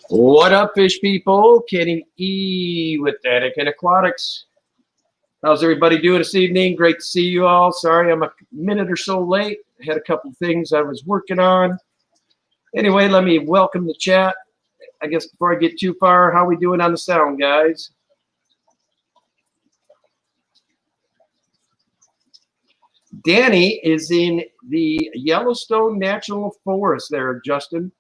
What up, fish people? Kenny E with Anakin Aquatics. How's everybody doing this evening? Great to see you all. Sorry I'm a minute or so late. I had a couple things I was working on. Anyway, let me welcome the chat. I guess before I get too far, how we doing on the sound, guys? Danny is in the Yellowstone National Forest there, Justin.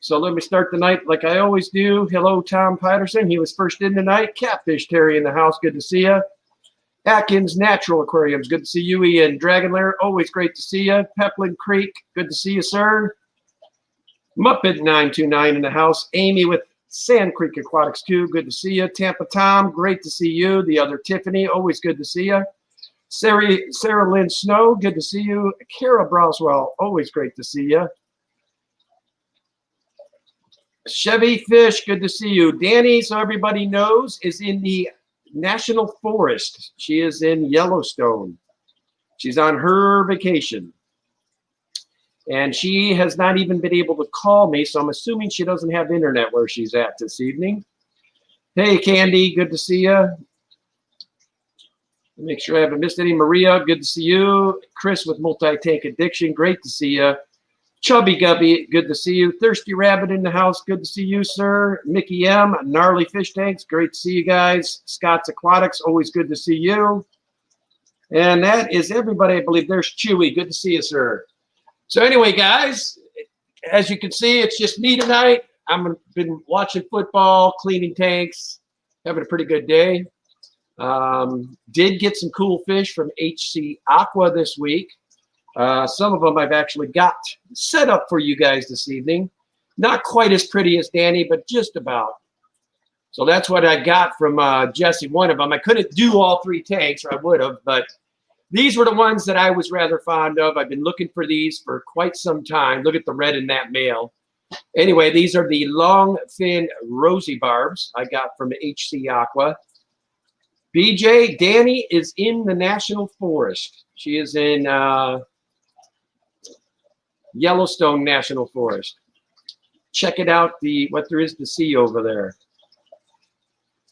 So let me start the night like I always do. Hello, Tom Patterson. He was first in tonight. Catfish Terry in the house. Good to see you. Atkins Natural Aquariums. Good to see you, Ian. Dragon Lair. Always great to see you. Peplin Creek. Good to see you, sir. Muppet 929 in the house. Amy with Sand Creek Aquatics too. Good to see you. Tampa Tom. Great to see you. The other Tiffany. Always good to see you. Sarah Lynn Snow. Good to see you. Kara Broswell. Always great to see you. Chevy Fish, good to see you. Danny, so everybody knows, is in the National Forest. She is in Yellowstone. She's on her vacation. And she has not even been able to call me, so I'm assuming she doesn't have internet where she's at this evening. Hey, Candy, good to see you. Make sure I haven't missed any. Maria, good to see you. Chris with Multi-Tank Addiction, great to see you. Chubby Gubby, good to see you. Thirsty Rabbit in the house, good to see you, sir. Mickey M, Gnarly Fish Tanks, great to see you guys. Scott's Aquatics, always good to see you. And that is everybody, I believe. There's Chewy, good to see you, sir. So anyway, guys, as you can see, it's just me tonight. I've been watching football, cleaning tanks, having a pretty good day. Did get some cool fish from HC Aqua this week. Some of them I've actually got set up for you guys this evening. Not quite as pretty as Danny, but just about. So that's what I got from Jesse, one of them. I couldn't do all three tanks, or I would have, but these were the ones that I was rather fond of. I've been looking for these for quite some time. Look at the red in that male. Anyway, these are the long fin rosy barbs I got from HC Aqua. BJ, Danny is in the National Forest. She is in Yellowstone National Forest. Check it out, what there is to see over there.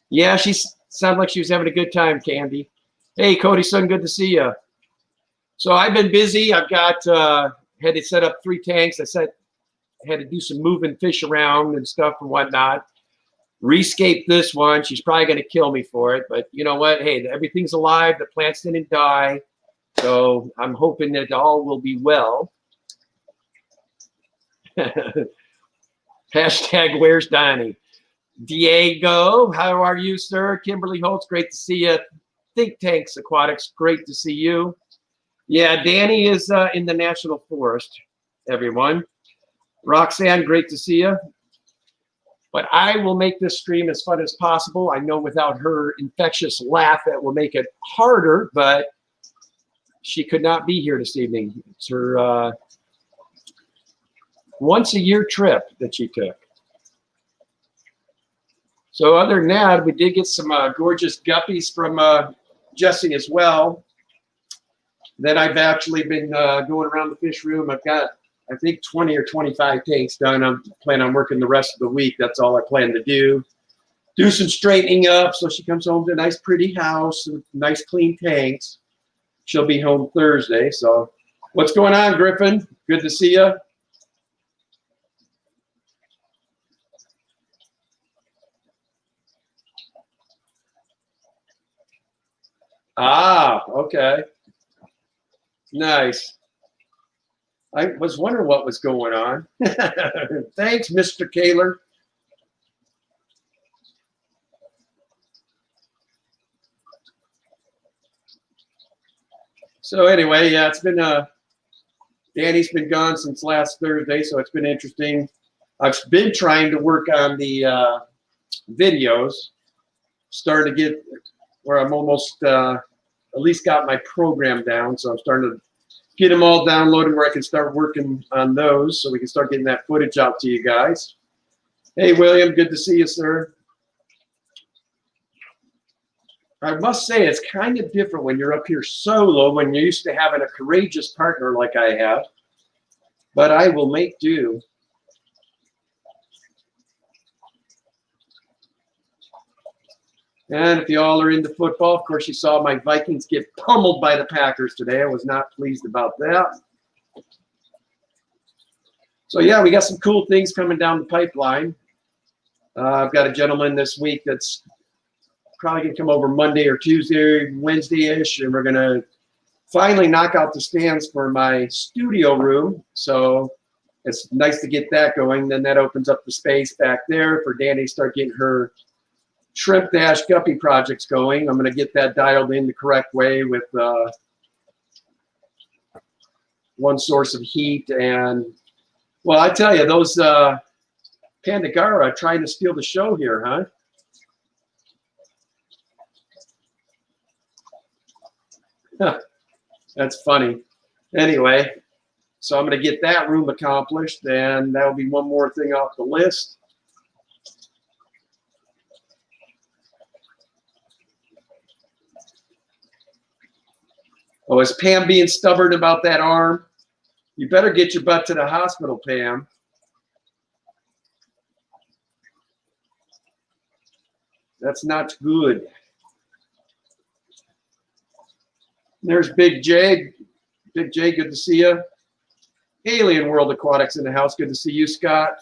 Yeah, she sounded like she was having a good time, Candy. Hey, Cody son, good to see you. So I've been busy. I've got had to set up 3 tanks. I had to do some moving fish around and stuff and whatnot. Rescape this one. She's probably going to kill me for it, but you know what? Hey, everything's alive. The plants didn't die, so I'm hoping that all will be well. Hashtag where's Donnie? Diego, how are you, sir? Kimberly Holtz, great to see you. Think Tanks Aquatics, great to see you. Yeah, Danny is in the National Forest, everyone. Roxanne, great to see you. But I will make this stream as fun as possible. I know without her infectious laugh that will make it harder, but she could not be here this evening. It's her once-a-year trip that she took. So other than that, we did get some gorgeous guppies from Jesse as well. Then I've actually been going around the fish room. I've got, I think, 20 or 25 tanks done. I'm planning on working the rest of the week. That's all I plan to do. Do some straightening up so she comes home to a nice, pretty house with nice, clean tanks. She'll be home Thursday. So what's going on, Griffin? Good to see you. Ah, okay. Nice. I was wondering what was going on. Thanks, Mr. Kaler. So anyway, yeah, it's been Danny's been gone since last Thursday, so it's been interesting. I've been trying to work on the videos. Started to get where I'm almost at least got my program down, so I'm starting to get them all downloaded where I can start working on those so we can start getting that footage out to you guys. Hey, William, good to see you, sir. I must say it's kind of different when you're up here solo, when you're used to having a courageous partner like I have. but I will make do. And if you all are into football, of course, you saw my Vikings get pummeled by the Packers today. I was not pleased about that. So, yeah, we got some cool things coming down the pipeline. I've got a gentleman this week that's probably going to come over Monday or Tuesday, Wednesday-ish, and we're going to finally knock out the stands for my studio room. So it's nice to get that going. Then that opens up the space back there for Danny to start getting her shrimp dash guppy projects going. I'm going to get that dialed in the correct way with one source of heat. And, well, I tell you, those Pandagara trying to steal the show here, huh? That's funny. Anyway, so I'm going to get that room accomplished, and that'll be one more thing off the list. Oh, is Pam being stubborn about that arm? You better get your butt to the hospital, Pam. That's not good. There's Big J. Big J, good to see you. Alien World Aquatics in the house. Good to see you, Scott.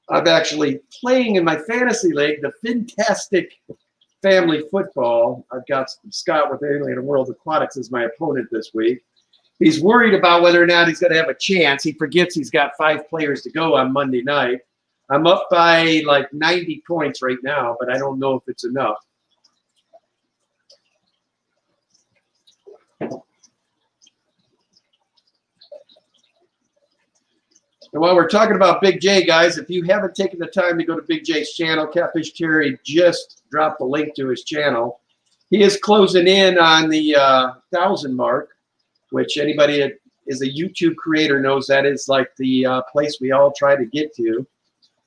I'm actually playing in my fantasy league, the Fantastic Family Football. I've got Scott with Alien World Aquatics as my opponent this week. He's worried about whether or not he's going to have a chance. He forgets he's got 5 players to go on Monday night. I'm up by like 90 points right now, but I don't know if it's enough. And while we're talking about Big J, guys, if you haven't taken the time to go to Big J's channel, Catfish Terry just dropped the link to his channel. He is closing in on the 1,000 mark, which anybody that is a YouTube creator knows that is like the place we all try to get to.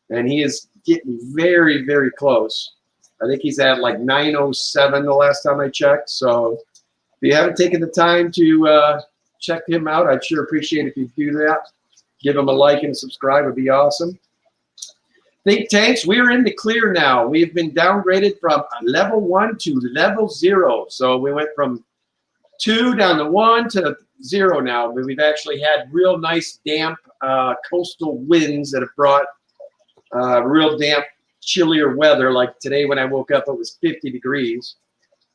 And he is getting very, very close. I think he's at like 907 the last time I checked. So if you haven't taken the time to check him out, I'd sure appreciate it if you do that. Give him a like and a subscribe would be awesome. Think Tanks, we're in the clear now. We've been downgraded from level 1 to level 0. So we went from 2 down to 1 to 0 now. But we've actually had real nice damp coastal winds that have brought real damp, chillier weather. Like today when I woke up, it was 50 degrees.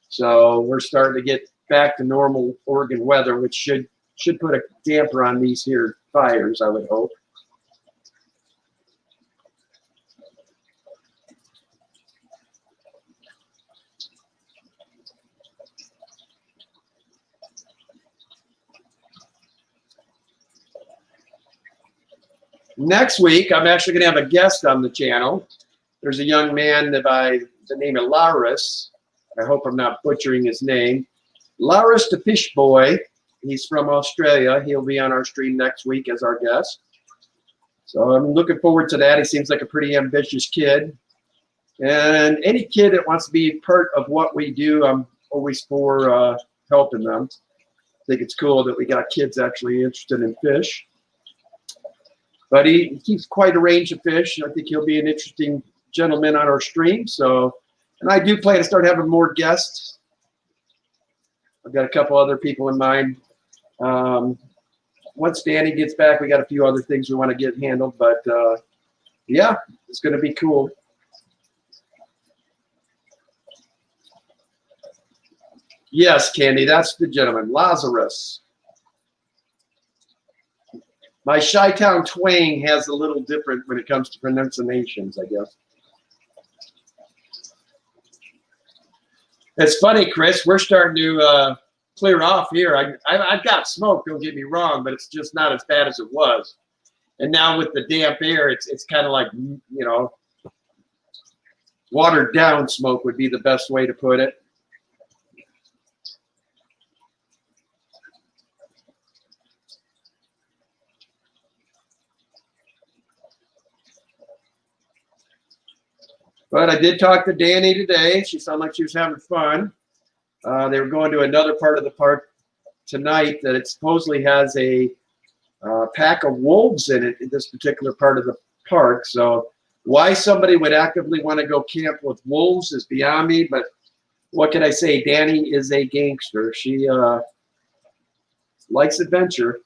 So we're starting to get back to normal Oregon weather, which should put a damper on these here fires, I would hope. Next week, I'm actually going to have a guest on the channel. There's a young man by the name of Laris. I hope I'm not butchering his name. Laris the Fish Boy. He's from Australia. He'll be on our stream next week as our guest. So I'm looking forward to that. He seems like a pretty ambitious kid. And any kid that wants to be part of what we do, I'm always for helping them. I think it's cool that we got kids actually interested in fish. But he keeps quite a range of fish. I think he'll be an interesting gentleman on our stream. So, and I do plan to start having more guests. I've got a couple other people in mind. Once Danny gets back, we got a few other things we want to get handled. But, yeah, it's going to be cool. Yes, Candy, that's the gentleman. Lazarus. My Chi-Town twang has a little different when it comes to pronunciations, I guess. It's funny, Chris. We're starting to clear off here. I've got smoke, don't get me wrong, but it's just not as bad as it was. And now with the damp air, it's kind of like, you know, watered down smoke would be the best way to put it. But I did talk to Danny today. She sounded like she was having fun. They were going to another part of the park tonight that it supposedly has a pack of wolves in it in this particular part of the park. So why somebody would actively want to go camp with wolves is beyond me, but what can I say? Danny is a gangster. She likes adventure.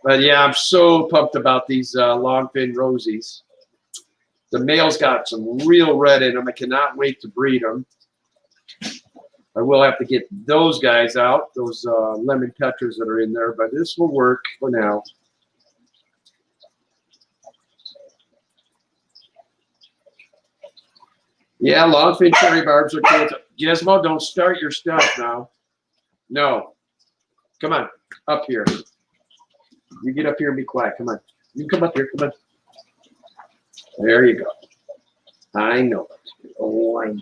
But yeah, I'm so pumped about these longfin rosies. The male's got some real red in them. I cannot wait to breed them. I will have to get those guys out, those lemon tetras that are in there, but this will work for now. Yeah, longfin cherry barbs are cool. Gizmo, don't start your stuff now. No. Come on, up here. You get up here and be quiet. Come on. You come up here. Come on. There you go. I know it. Oh, I know.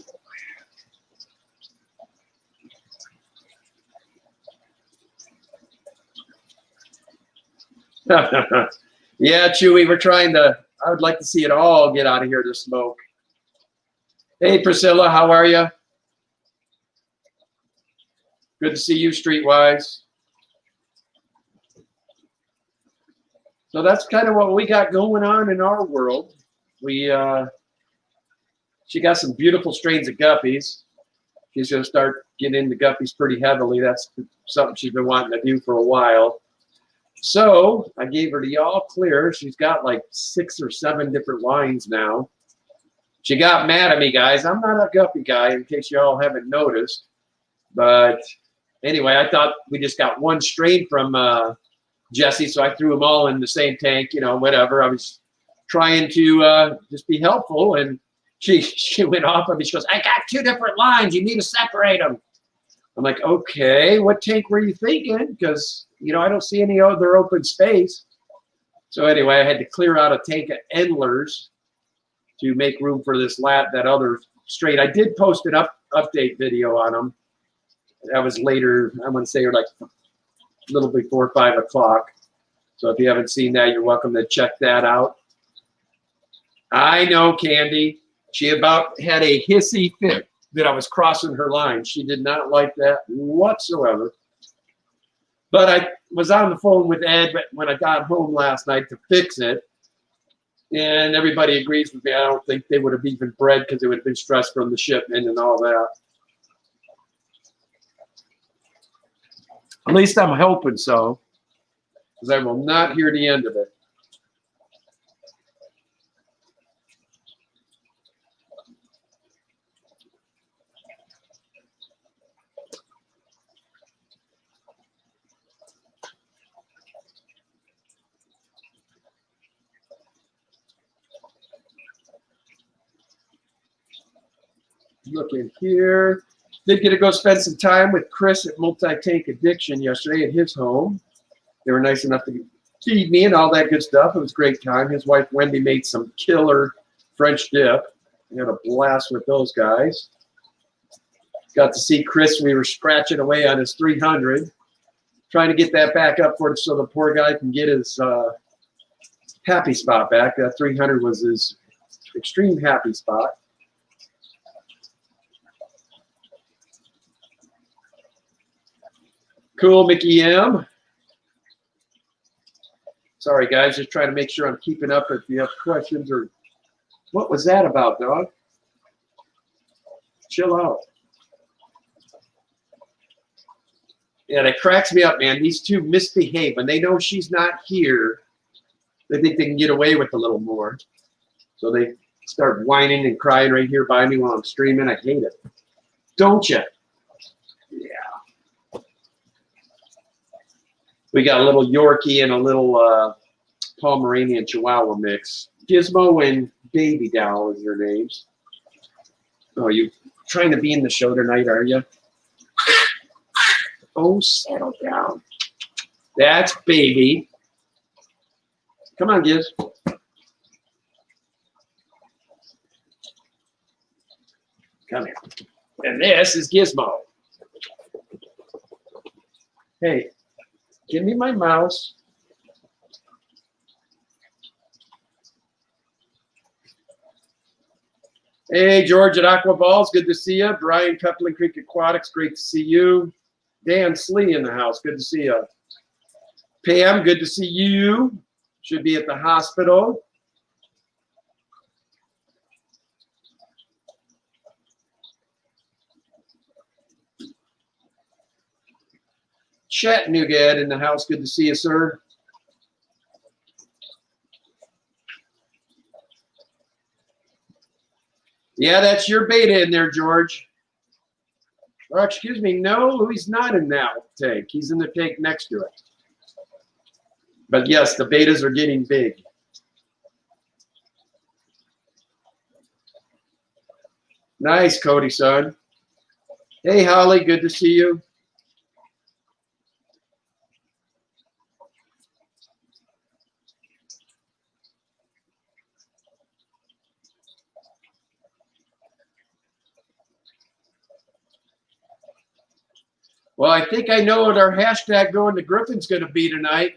Yeah, Chewy, we're trying to, I would like to see it all get out of here to smoke. Hey, Priscilla, how are you? Good to see you, Streetwise. So that's kind of what we got going on in our world. She got some beautiful strains of guppies. She's going to start getting into guppies pretty heavily. That's something she's been wanting to do for a while. So I gave her the all clear. She's got like 6 or 7 different lines now. She got mad at me, guys. I'm not a guppy guy, in case you all haven't noticed. But anyway, I thought we just got one strain from Jesse, so I threw them all in the same tank, you know, whatever. I was trying to just be helpful, and she went off on me. She goes, I got 2 different lines. You need to separate them. I'm like, okay, what tank were you thinking? Because, you know, I don't see any other open space. So anyway, I had to clear out a tank of Endlers to make room for that other strain. I did post an update video on them. That was later, I'm going to say like a little before 5 o'clock. So if you haven't seen that, you're welcome to check that out. I know, Candy. She about had a hissy fit that I was crossing her line. She did not like that whatsoever. But I was on the phone with Ed when I got home last night to fix it. And everybody agrees with me. I don't think they would have even bred because they would have been stressed from the shipment and all that. At least I'm hoping so, because I will not hear the end of it. Look in here. Did get to go spend some time with Chris at Multi-Tank Addiction yesterday at his home. They were nice enough to feed me and all that good stuff. It was a great time. His wife Wendy made some killer French dip. We had a blast with those guys. Got to see Chris. We were scratching away on his 300, trying to get that back up for it so the poor guy can get his happy spot back. That 300 was his extreme happy spot. Cool, Mickey M. Sorry, guys, just trying to make sure I'm keeping up. If you have questions or what was that about, dog? Chill out. Yeah, that cracks me up, man. These two misbehave. When they know she's not here, they think they can get away with a little more. So they start whining and crying right here by me while I'm streaming. I hate it. Don't you? Yeah. We got a little Yorkie and a little Pomeranian Chihuahua mix. Gizmo and Baby Doll is their names. Oh, you trying to be in the show tonight, are you? Oh, settle down. That's Baby. Come on, Giz. Come here. And this is Gizmo. Hey, give me my mouse. Hey, George at Aqua Balls, good to see you. Brian, Coupling Creek Aquatics, great to see you. Dan Slee in the house, good to see you. Pam, good to see you. Should be at the hospital. Chattanooga in the house, good to see you, sir. Yeah, that's your beta in there, George. Or excuse me, no, he's not in that tank. He's in the tank next to it. But yes, the betas are getting big. Nice, Cody, son. Hey, Holly, good to see you. Well, I think I know what our hashtag going to Griffin's going to be tonight.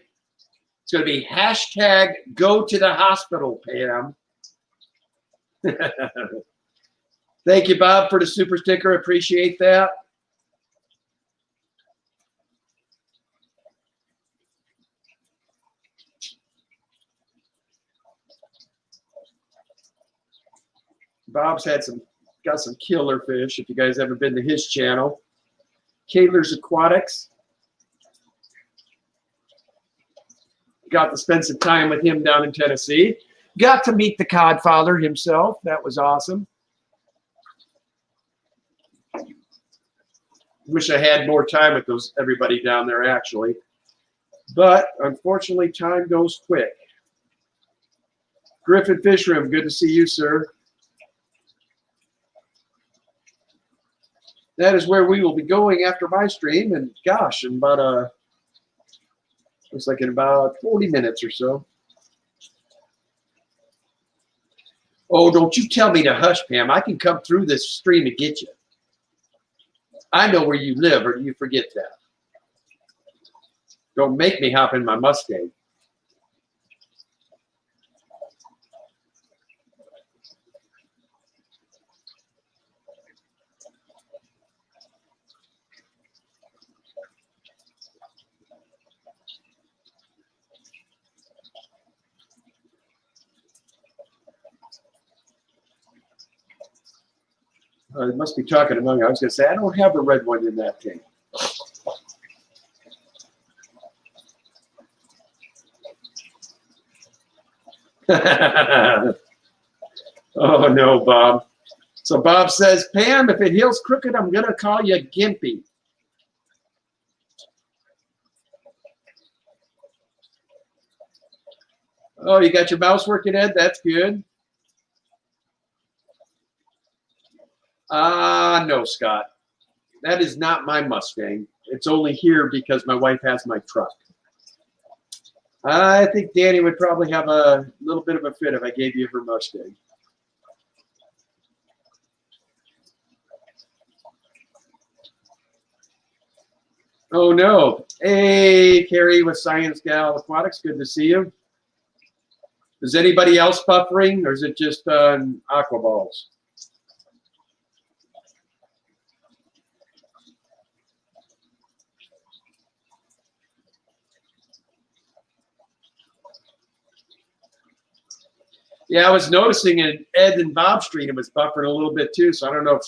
It's going to be hashtag go to the hospital, Pam. Thank you, Bob, for the super sticker. Appreciate that. Bob's got some killer fish. If you guys haven't been to his channel, Kaler's Aquatics. Got to spend some time with him down in Tennessee. Got to meet the Codfather himself. That was awesome. Wish I had more time with everybody down there, actually. But unfortunately, time goes quick. Griffin Fish Room, good to see you, sir. That is where we will be going after my stream. And gosh, in about looks like in about 40 minutes or so. Oh, don't you tell me to hush, Pam. I can come through this stream and get you. I know where you live, or do you forget that? Don't make me hop in my Mustang. I must be talking among you. I was going to say, I don't have a red one in that tank. Oh, no, Bob. So Bob says, Pam, if it heals crooked, I'm going to call you Gimpy. Oh, you got your mouse working, Ed? That's good. No, Scott. That is not my Mustang. It's only here because my wife has my truck. I think Danny would probably have a little bit of a fit if I gave you her Mustang. Oh, no. Hey, Carrie with Science Gal Aquatics. Good to see you. Is anybody else buffering, or is it just Aqua Balls? Yeah, I was noticing in Ed and Bob's stream it was buffering a little bit too, so I don't know if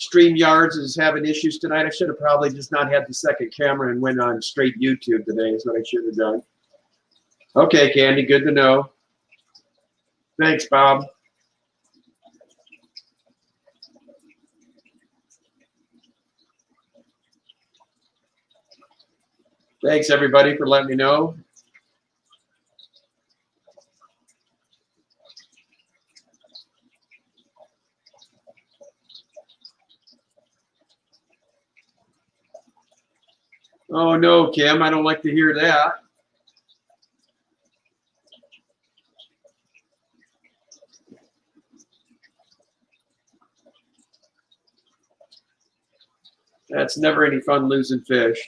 StreamYards is having issues tonight. I should have probably just not had the second camera and went on straight YouTube today is what I should have done. Okay, Candy, good to know. Thanks, Bob. Thanks, everybody, for letting me know. Oh, no, Kim, I don't like to hear that. That's never any fun losing fish.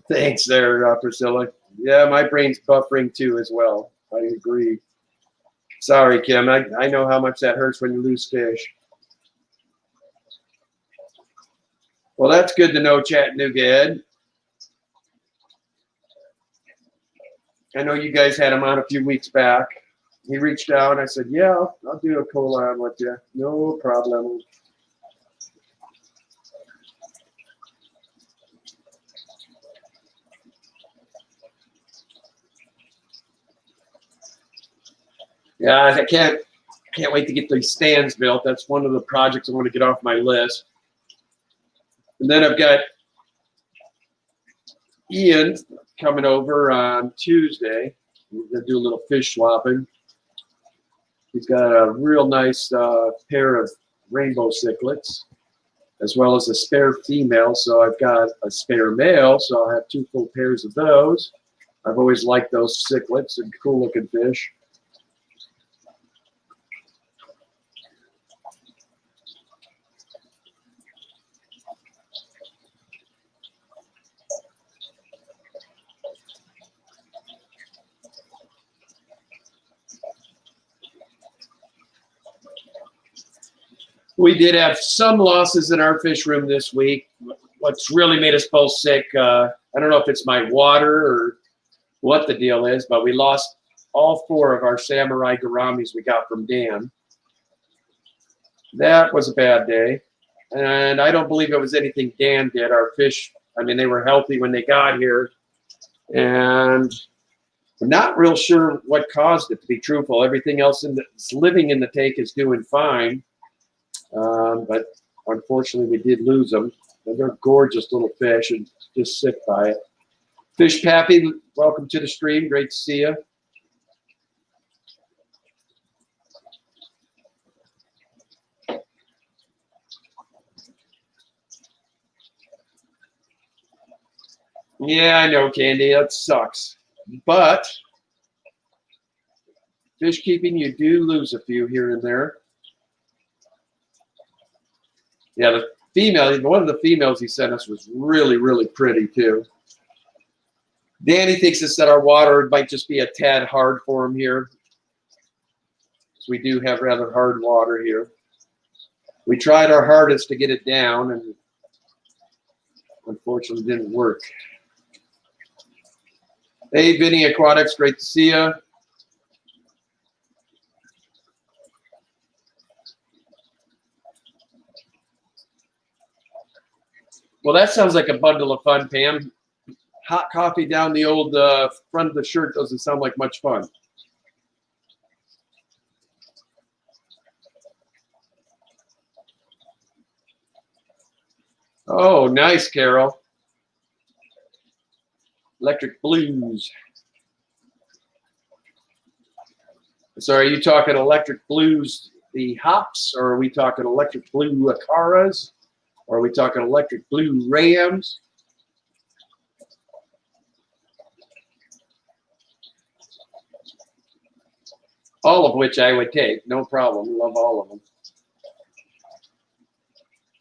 Thanks there, Priscilla. Yeah, my brain's buffering too as well. I agree. Sorry, Kim. I know how much that hurts when you lose fish. Well, that's good to know, Chattanooga Ed. I know you guys had him on a few weeks back. He reached out and I said, yeah, I'll do a collab with you. No problem. Yeah, I can't wait to get these stands built. That's one of the projects I want to get off my list. And then I've got Ian coming over on Tuesday. We're going to do a little fish swapping. He's got a real nice pair of rainbow cichlids, as well as a spare female. So I've got a spare male, so I'll have 2 full pairs of those. I've always liked those cichlids and cool looking fish. We did have some losses in our fish room this week. What's really made us both sick, I don't know if it's my water or what the deal is, but we lost all 4 of our samurai gouramis we got from Dan. That was a bad day. And I don't believe it was anything Dan did. Our fish, I mean, they were healthy when they got here. And I'm not real sure what caused it, to be truthful. Everything else that's living in the tank is doing fine. But unfortunately, we did lose them. And they're gorgeous little fish and just sick by it. Fish Pappy, welcome to the stream. Great to see you. Yeah, I know, Candy. That sucks. But fish keeping, you do lose a few here and there. Yeah, the female, one of the females he sent us was really, really pretty too. Danny thinks it's that our water might just be a tad hard for him here. We do have rather hard water here. We tried our hardest to get it down and unfortunately didn't work. Hey, Vinny Aquatics, great to see you. Well, that sounds like a bundle of fun, Pam. Hot coffee down the old front of the shirt doesn't sound like much fun. Oh, nice, Carol. Electric Blues. So are you talking Electric Blues, the hops, or are we talking Electric Blue Acaras? Or are we talking Electric Blue Rams? All of which I would take, no problem. Love all of them.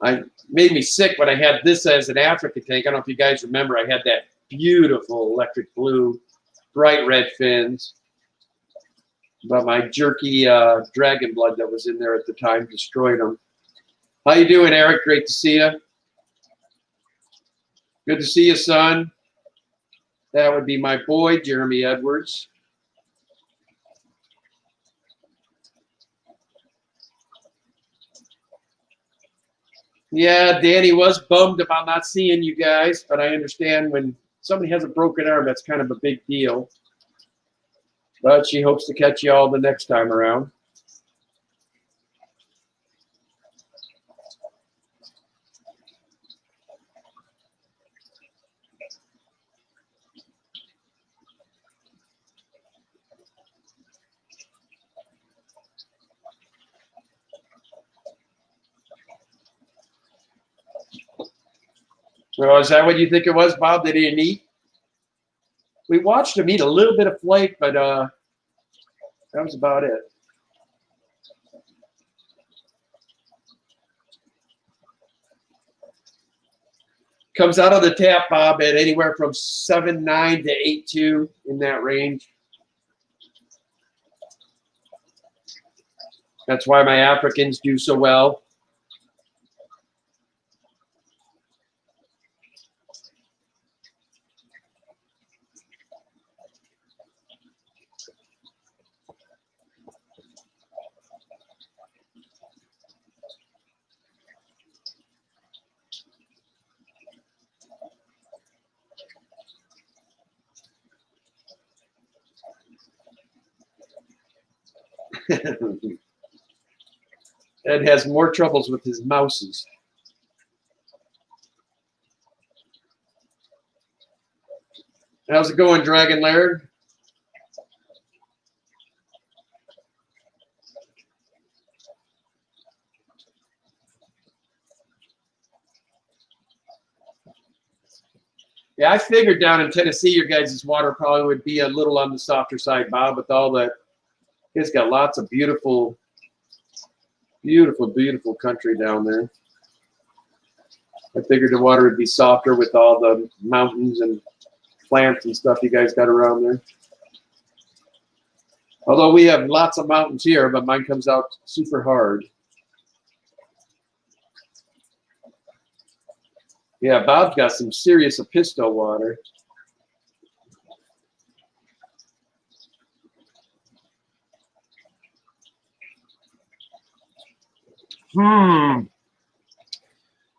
I made me sick when I had this as an Africa tank. I don't know if you guys remember, I had that beautiful electric blue, bright red fins. But my jerky dragon blood that was in there at the time destroyed them. How you doing, Eric? Great to see you. Good to see you, son. That would be my boy, Jeremy Edwards. Yeah, Danny was bummed about not seeing you guys, but I understand when somebody has a broken arm, that's kind of a big deal. But she hopes to catch you all the next time around. Well, is that what you think it was, Bob? They didn't eat? We watched them eat a little bit of flake, but that was about it. Comes out of the tap, Bob, at anywhere from 7.9 to 8.2 in that range. That's why my Africans do so well. Ed has more troubles with his mouses. How's it going, Dragon Laird? Yeah, I figured down in Tennessee your guys' water probably would be a little on the softer side, Bob, with all that. It's got lots of beautiful, beautiful, beautiful country down there. I figured the water would be softer with all the mountains and plants and stuff you guys got around there. Although we have lots of mountains here, but mine comes out super hard. Yeah, Bob's got some serious Episto water.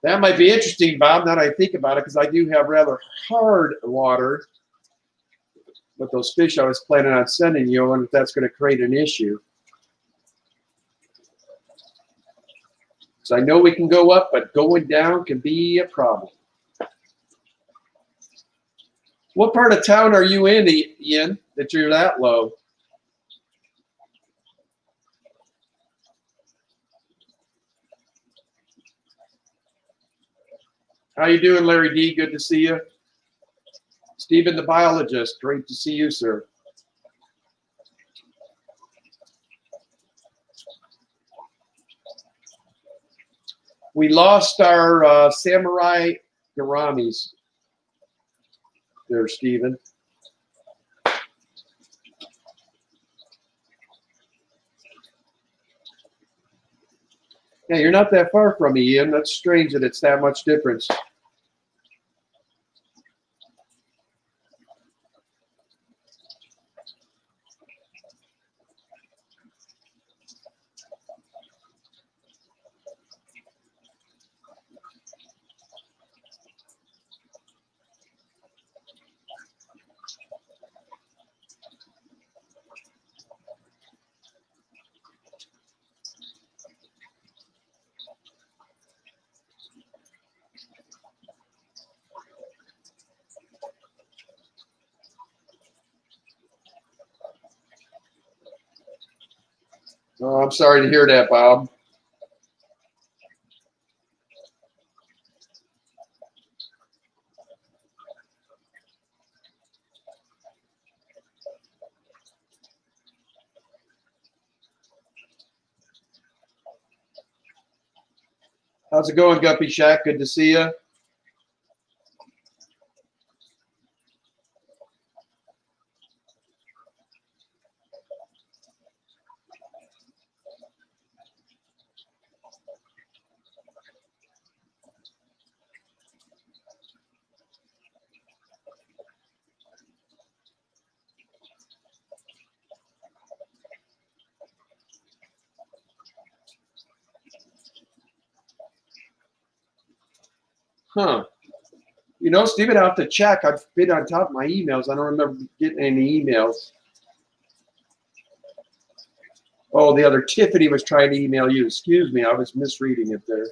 That might be interesting, Bob, now that I think about it, because I do have rather hard water with those fish I was planning on sending you, and if that's going to create an issue. So I know we can go up, but going down can be a problem. What part of town are you in, Ian, that you're that low? How you doing, Larry D? Good to see you. Stephen the biologist, great to see you, sir. We lost our samurai gouramis there, Stephen. Yeah, you're not that far from me, Ian. That's strange that it's that much difference. Oh, I'm sorry to hear that, Bob. How's it going, Guppy Shack? Good to see you. Huh. You know, Stephen, I have to check. I've been on top of my emails. I don't remember getting any emails. Oh, the other Tiffany was trying to email you. Excuse me, I was misreading it there.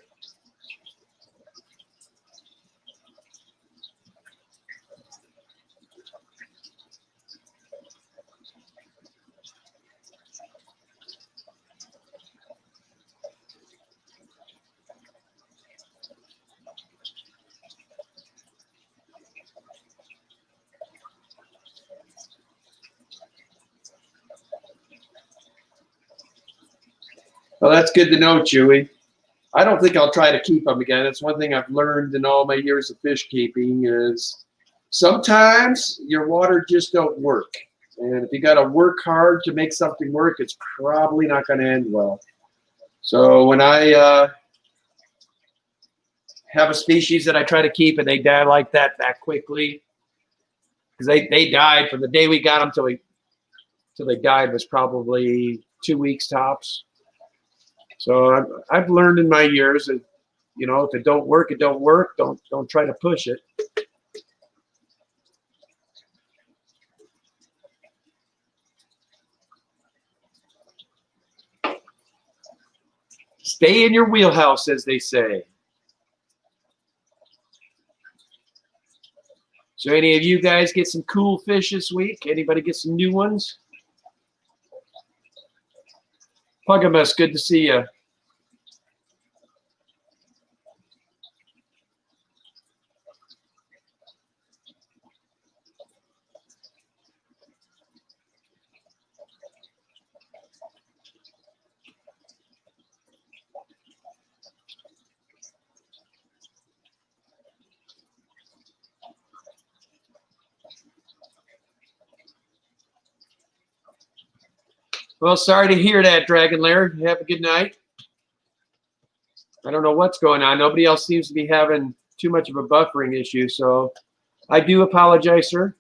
Well, that's good to know, Chewy. I don't think I'll try to keep them again. It's one thing I've learned in all my years of fish keeping is sometimes your water just don't work. And if you got to work hard to make something work, it's probably not going to end well. So when I have a species that I try to keep and they die like that quickly, because they died from the day we got them till they died was probably 2 weeks tops. So I've learned in my years that, you know, if it don't work, it don't work. Don't try to push it. Stay in your wheelhouse, as they say. So any of you guys get some cool fish this week? Anybody get some new ones? Pugamus, good to see you. Well, sorry to hear that, Dragon Lair. Have a good night. I don't know what's going on. Nobody else seems to be having too much of a buffering issue, so I do apologize, sir.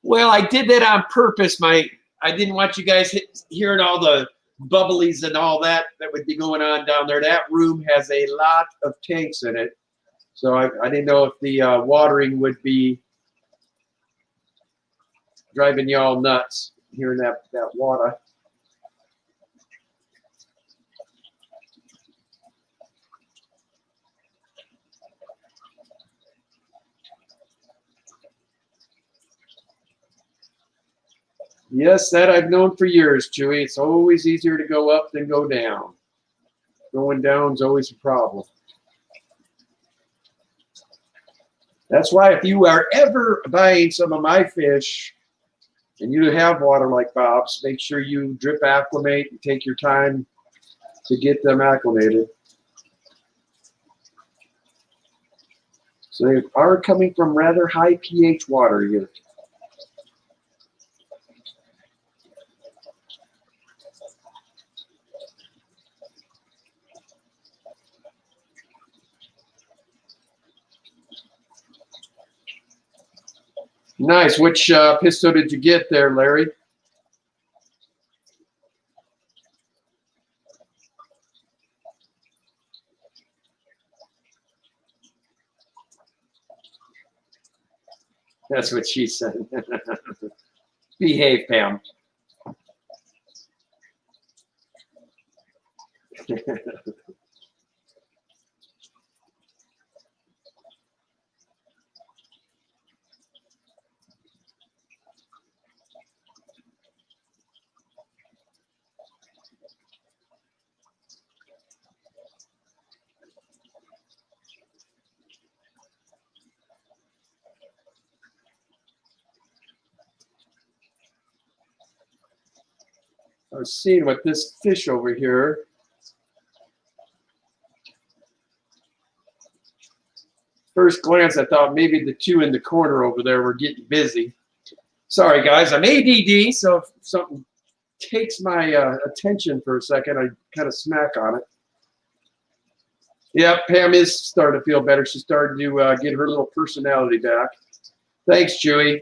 Well, I did that on purpose. I didn't want you guys hearing all the bubblies and all that would be going on down there. That room has a lot of tanks in it, so I didn't know if the watering would be driving y'all nuts hearing that water. Yes, that I've known for years, Chewy. It's always easier to go up than go down. Going down is always a problem. That's why if you are ever buying some of my fish and you have water like Bob's, make sure you drip acclimate and take your time to get them acclimated. So they are coming from rather high pH water here. Nice. Which pistol did you get there, Larry? That's what she said. Behave, Pam. I was seeing what this fish over here. First glance, I thought maybe the two in the corner over there were getting busy. Sorry, guys, I'm ADD, so if something takes my attention for a second, I kind of smack on it. Yeah, Pam is starting to feel better. She's starting to get her little personality back. Thanks, Chewy.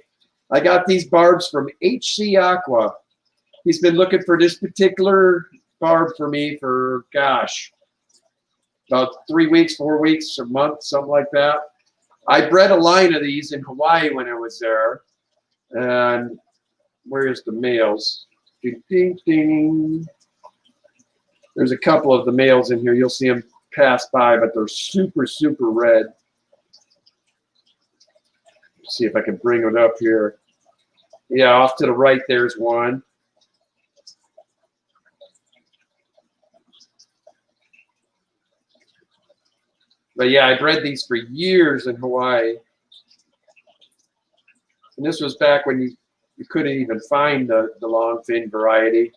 I got these barbs from HC Aqua. He's been looking for this particular barb for me for, gosh, about 3 weeks, 4 weeks, a month, something like that. I bred a line of these in Hawaii when I was there. And where's the males? Ding, ding, ding. There's a couple of the males in here. You'll see them pass by, but they're super, super red. Let's see if I can bring it up here. Yeah, off to the right, there's one. But yeah, I bred these for years in Hawaii. And this was back when you couldn't even find the long fin variety,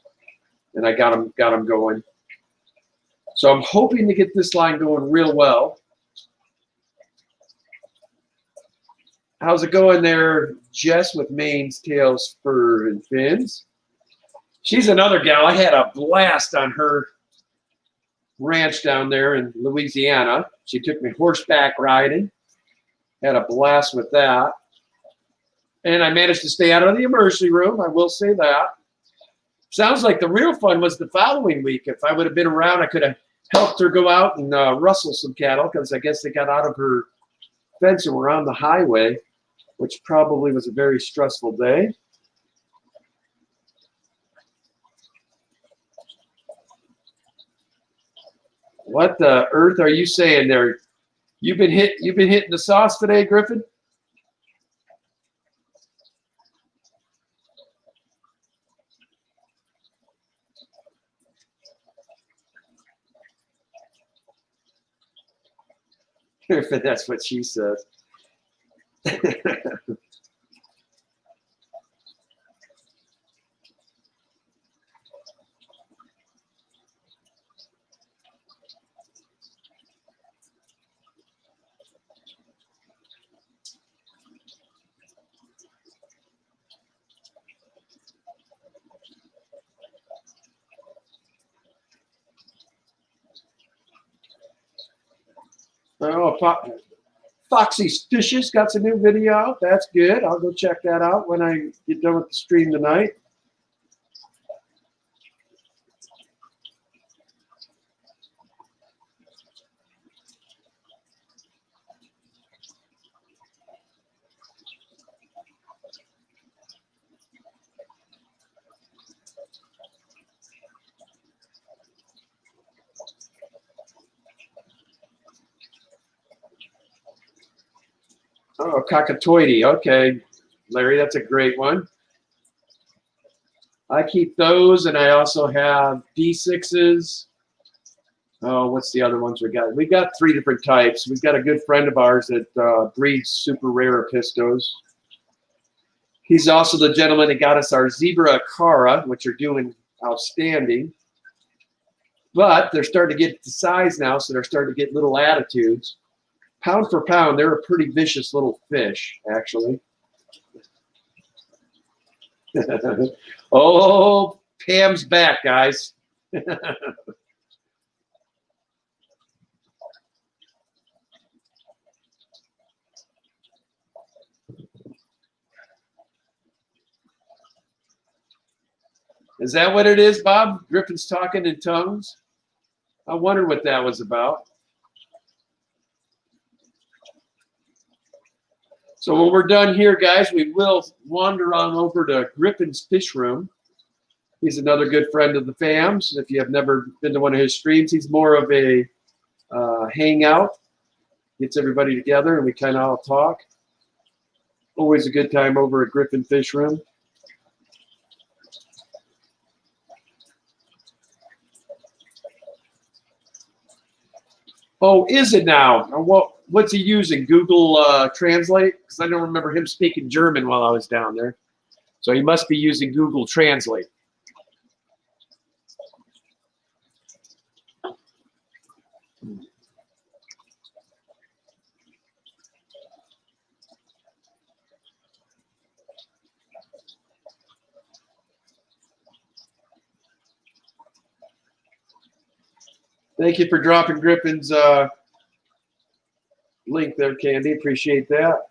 and I got them going. So I'm hoping to get this line going real well. How's it going there, Jess with manes, tails, fur, and fins? She's another gal. I had a blast on her ranch down there in Louisiana. She took me horseback riding. Had a blast with that. And I managed to stay out of the emergency room. I will say that. Sounds like the real fun was the following week. If I would have been around, I could have helped her go out and rustle some cattle, because I guess they got out of her fence and were on the highway, which probably was a very stressful day. What the earth are you saying there? You've been hitting the sauce today, Griffin? Griffin, that's what she says. Oh, Foxy Fishes got some new video out. That's good. I'll go check that out when I get done with the stream tonight. Oh, cockatoidy. Okay, Larry, that's a great one. I keep those, and I also have D6s. Oh, what's the other ones we got? We got 3 different types. We've got a good friend of ours that breeds super rare Epistos. He's also the gentleman that got us our Zebra Cara, which are doing outstanding. But they're starting to get to size now, so they're starting to get little attitudes. Pound for pound, they're a pretty vicious little fish, actually. Oh, Pam's back, guys. Is that what it is, Bob? Griffin's talking in tongues? I wondered what that was about. So when we're done here, guys, we will wander on over to Griffin's Fish Room. He's another good friend of the fams. If you have never been to one of his streams, he's more of a hangout. Gets everybody together and we kind of all talk. Always a good time over at Griffin Fish Room. Oh, is it now? What's he using? Google Translate? Because I don't remember him speaking German while I was down there. So he must be using Google Translate. Thank you for dropping Griffin's link there, Candy. Appreciate that.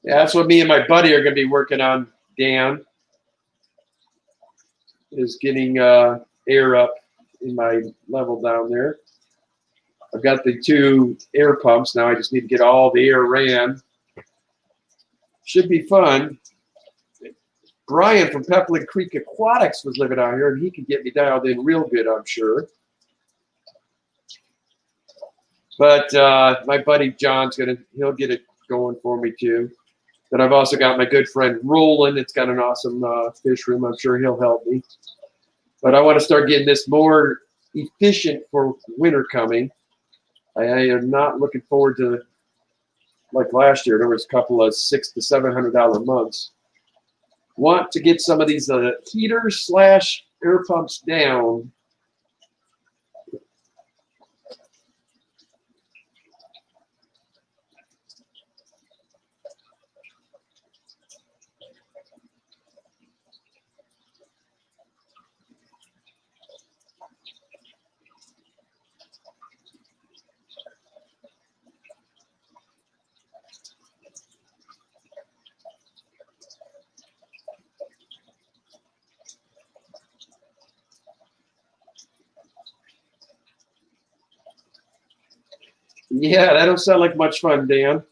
Yeah, that's what me and my buddy are going to be working on, Dan, is getting air up in my level down there. I've got the 2 air pumps. Now I just need to get all the air ran. Should be fun. Brian from Pepperland Creek Aquatics was living out here, and he could get me dialed in real good, I'm sure. But my buddy John's he'll get it going for me too. Then I've also got my good friend Roland. It's got an awesome fish room. I'm sure he'll help me. But I want to start getting this more efficient for winter coming. I am not looking forward to, like last year, there was a couple of $600 to $700 months. Want to get some of these heaters / air pumps down. Yeah, that don't sound like much fun, Dan.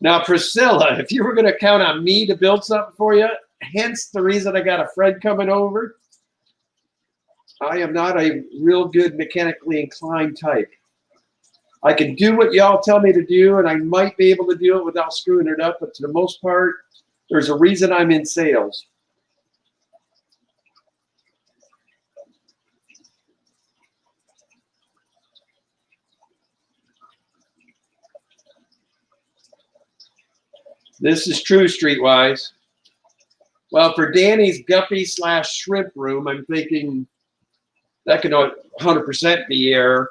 Now, Priscilla, if you were going to count on me to build something for you, hence the reason I got a friend coming over, I am not a real good mechanically inclined type. I can do what y'all tell me to do, and I might be able to do it without screwing it up, but to the most part, there's a reason I'm in sales. This is true, Streetwise. Well, for Danny's guppy / shrimp room, I'm thinking that can 100% be air.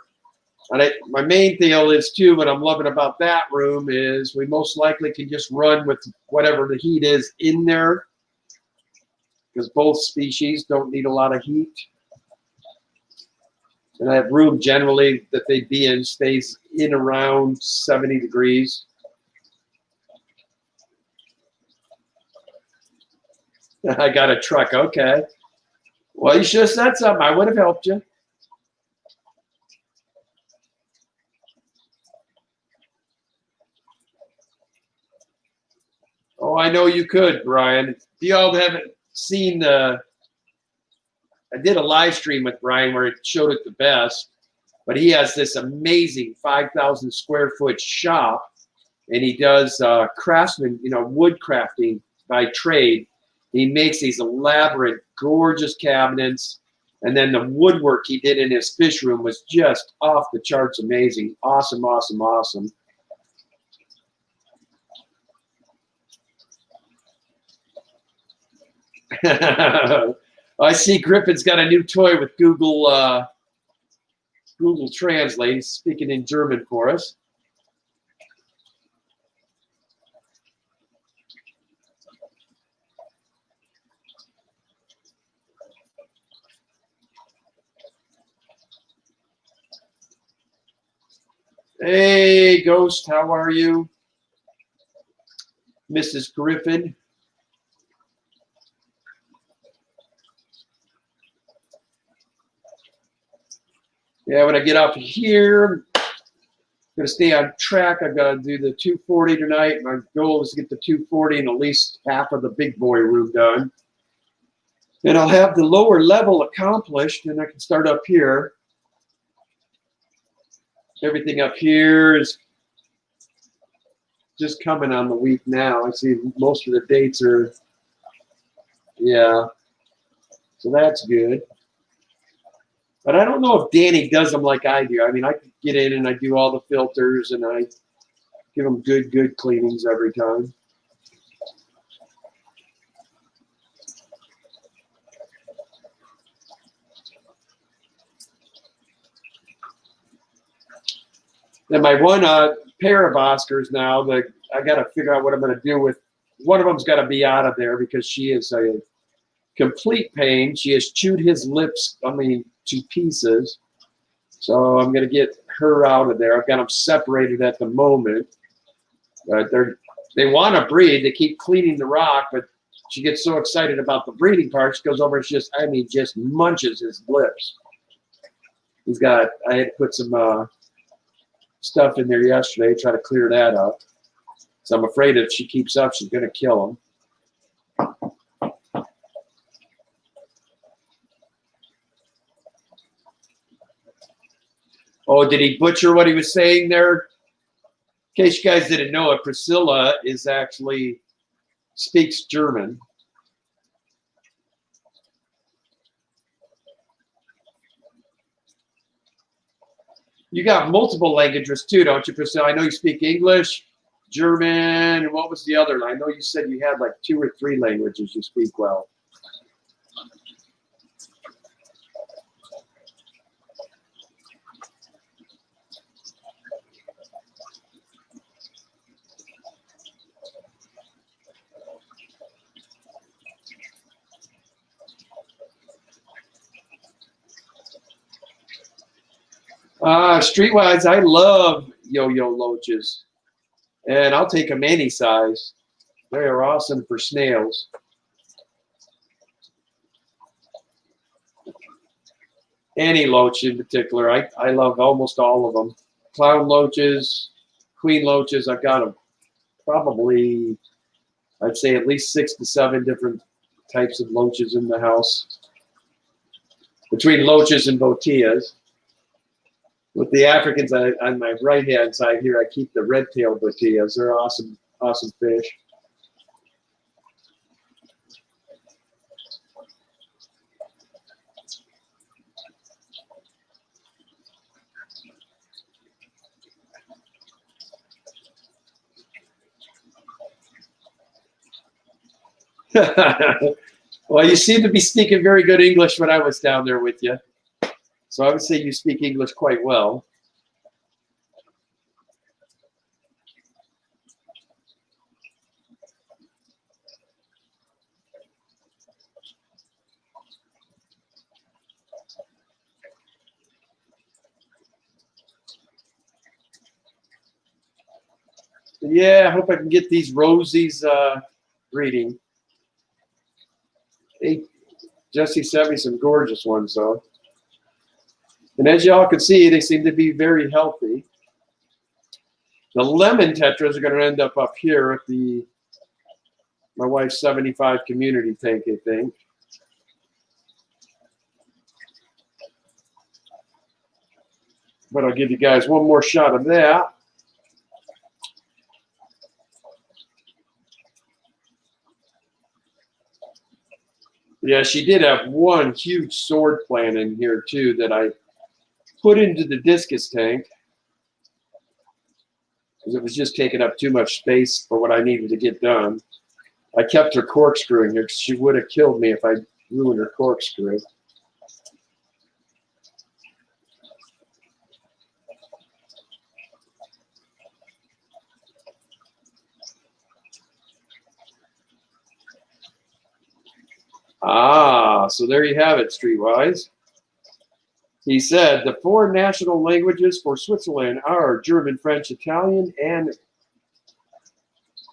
And my main deal is, too, what I'm loving about that room is we most likely can just run with whatever the heat is in there, because both species don't need a lot of heat. And that room generally that they'd be in stays in around 70 degrees. I got a truck. Okay. Well, you should have said something. I would have helped you. Oh, I know you could, Brian. If y'all haven't seen I did a live stream with Brian where it showed it the best, but he has this amazing 5,000 square foot shop, and he does craftsman, wood crafting by trade. He makes these elaborate, gorgeous cabinets, and then the woodwork he did in his fish room was just off the charts amazing. Awesome, awesome, awesome. I see Griffin's got a new toy with Google Translate, speaking in German for us. Hey, Ghost, how are you? Mrs. Griffin. Yeah, when I get off here, I'm going to stay on track. I've got to do the 240 tonight. My goal is to get the 240 and at least half of the big boy room done. And I'll have the lower level accomplished, and I can start up here. Everything up here is just coming on the week now. I see most of the dates are, yeah. So that's good. But I don't know if Danny does them like I do. I mean, I get in and I do all the filters and I give them good cleanings every time. Then my one pair of Oscars now, I got to figure out what I'm going to do with. One of them's got to be out of there because she is a complete pain. She has chewed his lips, to pieces. So I'm going to get her out of there. I've got them separated at the moment. They want to breed. They keep cleaning the rock, but she gets so excited about the breeding part, she goes over and just munches his lips. I had to put some stuff in there yesterday, try to clear that up. So I'm afraid if she keeps up, she's going to kill him. Oh, did he butcher what he was saying there? In case you guys didn't know it, Priscilla is actually speaks German. You got multiple languages too, don't you, Priscilla? I know you speak English, German, and what was the other? I know you said you had like 2 or 3 languages you speak well. Streetwise, I love yo-yo loaches, and I'll take them any size. They are awesome for snails. Any loach in particular. I love almost all of them. Clown loaches, queen loaches, I've got them probably, I'd say at least 6 to 7 different types of loaches in the house. Between loaches and botillas. With the Africans on my right-hand side here, I keep the red-tailed botillas. They're awesome, awesome fish. Well, you seem to be speaking very good English when I was down there with you. So I would say you speak English quite well. Yeah, I hope I can get these Rosies breeding. Hey, Jesse sent me some gorgeous ones, though. And as y'all can see, they seem to be very healthy. The lemon tetras are going to end up here at my wife's 75 community tank, I think. But I'll give you guys one more shot of that. Yeah, she did have one huge sword plant in here, too, that I put into the discus tank because it was just taking up too much space for what I needed to get done. I kept her corkscrew in here because she would have killed me if I ruined her corkscrew. Ah, so there you have it, Streetwise. He said the 4 national languages for Switzerland are German, French, Italian, and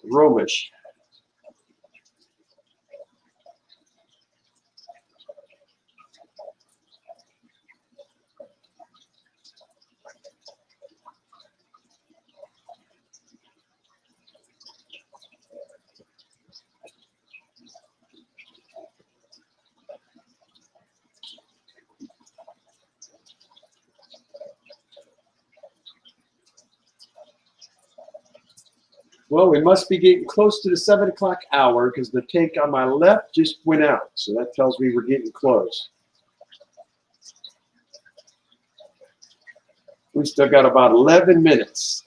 Romish. Well, we must be getting close to the 7 o'clock hour because the tank on my left just went out. So that tells me we're getting close. We still got about 11 minutes.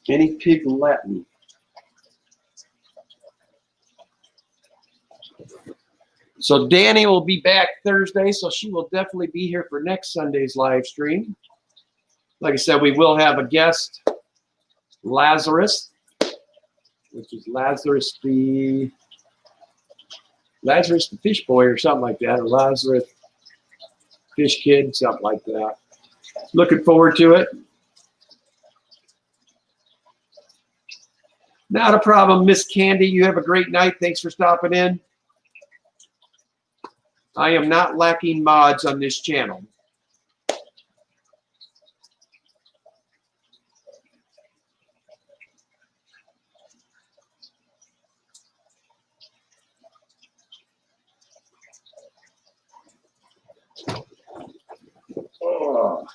Guinea pig Latin. So Danny will be back Thursday, so she will definitely be here for next Sunday's live stream. Like I said, we will have a guest, Lazarus, which is Lazarus the fish boy or something like that, or Lazarus fish kid, something like that. Looking forward to it. Not a problem, Miss Candy. You have a great night. Thanks for stopping in. I am not lacking mods on this channel. Oh.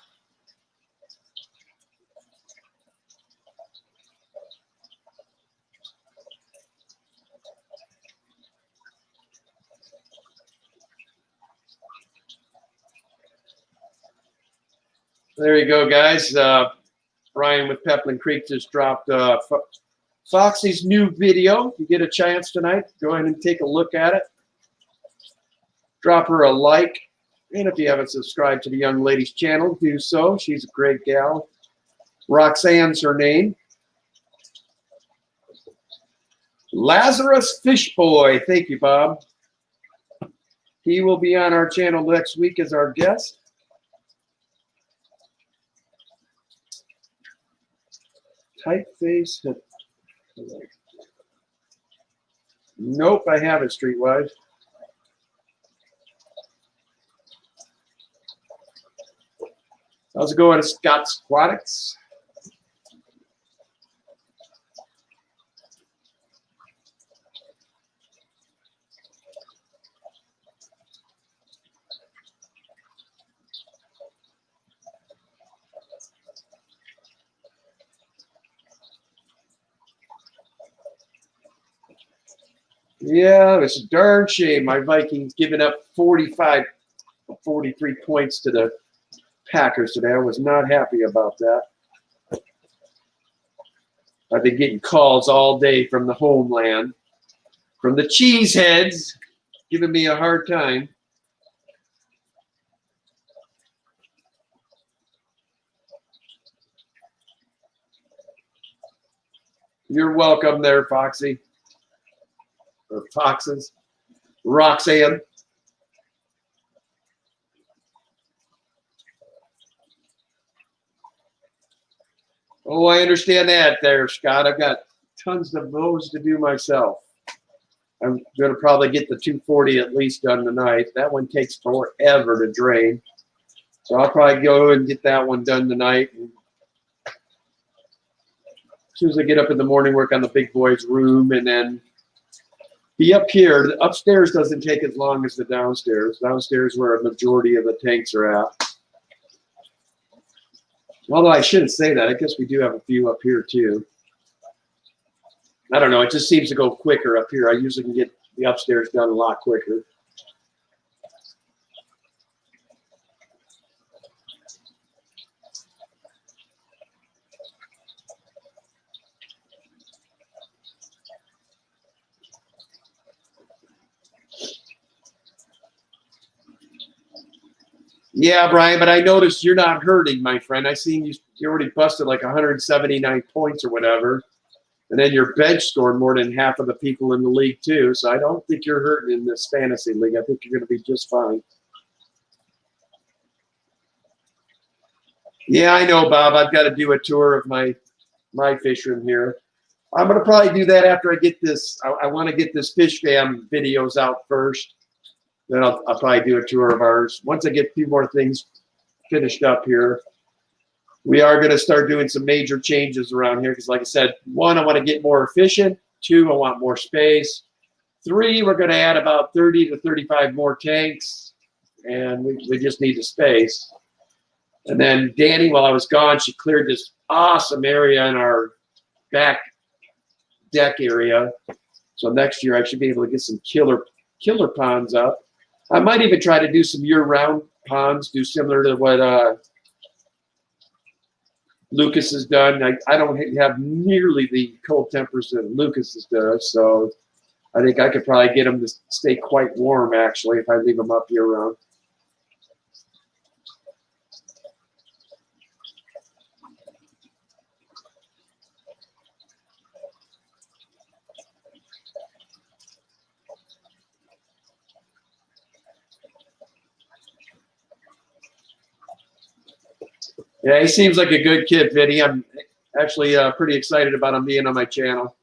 There you go, guys. Brian with Peplin Creek just dropped Foxy's new video. If you get a chance tonight, go ahead and take a look at it. Drop her a like. And if you haven't subscribed to the young lady's channel, do so. She's a great gal. Roxanne's her name. Lazarus Fishboy. Thank you, Bob. He will be on our channel next week as our guest. Typeface. Nope, I haven't, Streetwise. How's it going, Scott Squatics? Yeah, it's a darn shame. My Vikings giving up 43 points to the Packers today. I was not happy about that. I've been getting calls all day from the homeland, from the cheeseheads, giving me a hard time. You're welcome there, Foxy. Or Foxes. Roxanne. Oh, I understand that there, Scott. I've got tons of those to do myself. I'm going to probably get the 240 at least done tonight. That one takes forever to drain. So I'll probably go and get that one done tonight. And as soon as I get up in the morning, work on the big boy's room, and then be up here. The upstairs doesn't take as long as the downstairs. Downstairs where a majority of the tanks are at. Although I shouldn't say that. I guess we do have a few up here too. I don't know. It just seems to go quicker up here. I usually can get the upstairs done a lot quicker. Yeah, Brian, but I noticed you're not hurting, my friend. I seen you already busted like 179 points or whatever. And then your bench scored more than half of the people in the league too. So I don't think you're hurting in this fantasy league. I think you're going to be just fine. Yeah, I know, Bob. I've got to do a tour of my fish room here. I'm going to probably do that after I get this. I want to get this fish fam videos out first. Then I'll probably do a tour of ours. Once I get a few more things finished up here, we are going to start doing some major changes around here because, like I said, 1, I want to get more efficient. 2, I want more space. 3, we're going to add about 30 to 35 more tanks, and we just need the space. And then Danny, while I was gone, she cleared this awesome area in our back deck area. So next year I should be able to get some killer ponds up. I might even try to do some year-round ponds, do similar to what Lucas has done. I don't have nearly the cold tempers that Lucas does, so I think I could probably get them to stay quite warm, actually, if I leave them up year-round. Yeah, he seems like a good kid, Vinny. I'm actually pretty excited about him being on my channel.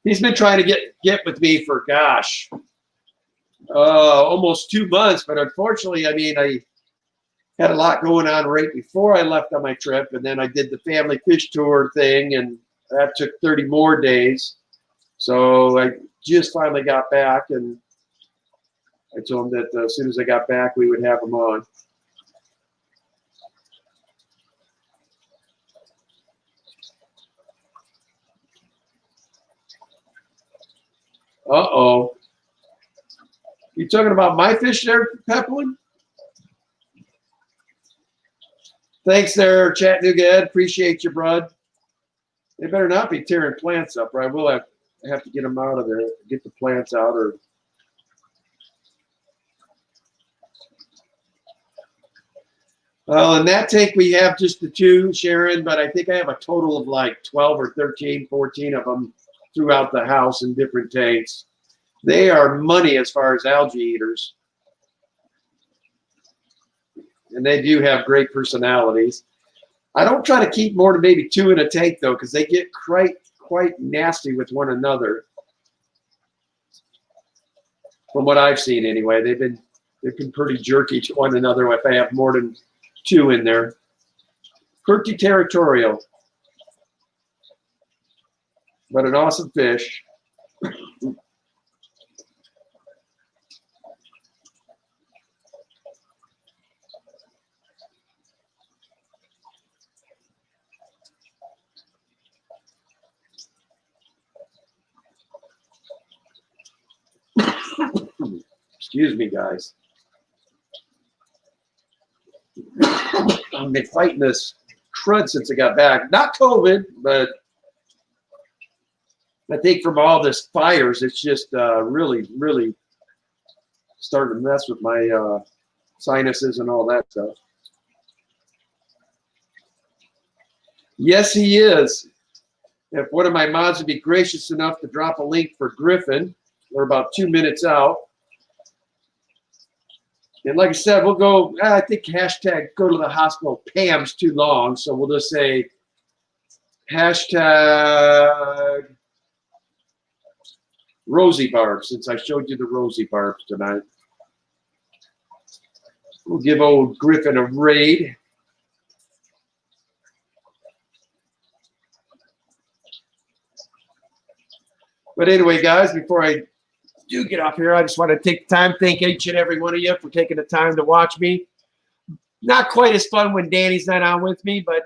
He's been trying to get with me for, gosh, almost 2 months. But unfortunately, I mean, I had a lot going on right before I left on my trip. And then I did the family fish tour thing, and that took 30 more days. So I just finally got back, and I told him that as soon as I got back, we would have him on. Uh-oh. You talking about my fish there, Pepperlin? Thanks there, Chattanooga Ed. Appreciate you, bud. They better not be tearing plants up, or I will have to get them out of there, get the plants out. Or well, in that tank we have just the 2, Sharon, but I think I have a total of like 12 or 13, 14 of them throughout the house in different tanks. They are money as far as algae eaters. And they do have great personalities. I don't try to keep more than maybe 2 in a tank, though, because they get quite nasty with one another. From what I've seen, anyway, they've been pretty jerky to one another if I have more than 2 in there. Pretty territorial, but an awesome fish. Excuse me, guys. I've been fighting this crud since I got back. Not COVID, but I think from all this fires, it's just really, really starting to mess with my sinuses and all that stuff. Yes, he is. If one of my mods would be gracious enough to drop a link for Griffin, we're about 2 minutes out. And like I said, we'll go, I think hashtag go to the hospital Pam's too long. So we'll just say hashtag Rosie Barb, since I showed you the Rosie Barbs tonight. We'll give old Griffin a raid. But anyway, guys, before I do get off here, I just want to take the time, thank each and every one of you for taking the time to watch me. Not quite as fun when Danny's not on with me, but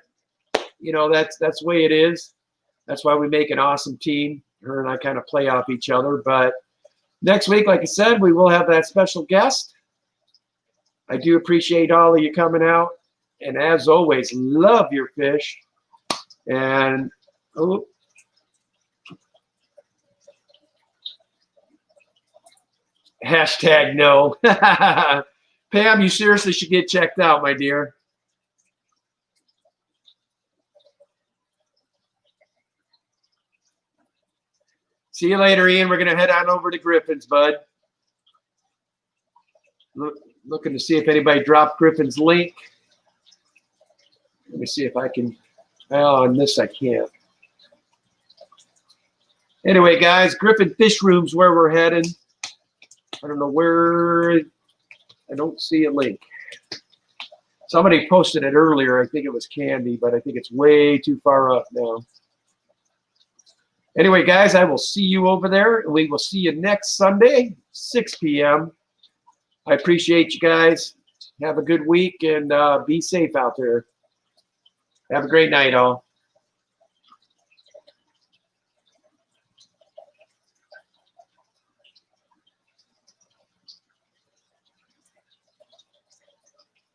you know, that's the way it is. That's why we make an awesome team. Her and I kind of play off each other. But next week, like I said, we will have that special guest. I do appreciate all of you coming out. And as always, love your fish. And hashtag no. Pam, you seriously should get checked out, my dear. See you later, Ian. We're going to head on over to Griffin's, bud. Looking to see if anybody dropped Griffin's link. Let me see if I can. Oh, on this I can't. Anyway, guys, Griffin Fish Room's where we're heading. I don't know where. I don't see a link. Somebody posted it earlier. I think it was Candy, but I think it's way too far up now. Anyway, guys, I will see you over there. We will see you next Sunday, 6 p.m. I appreciate you guys. Have a good week and be safe out there. Have a great night, all.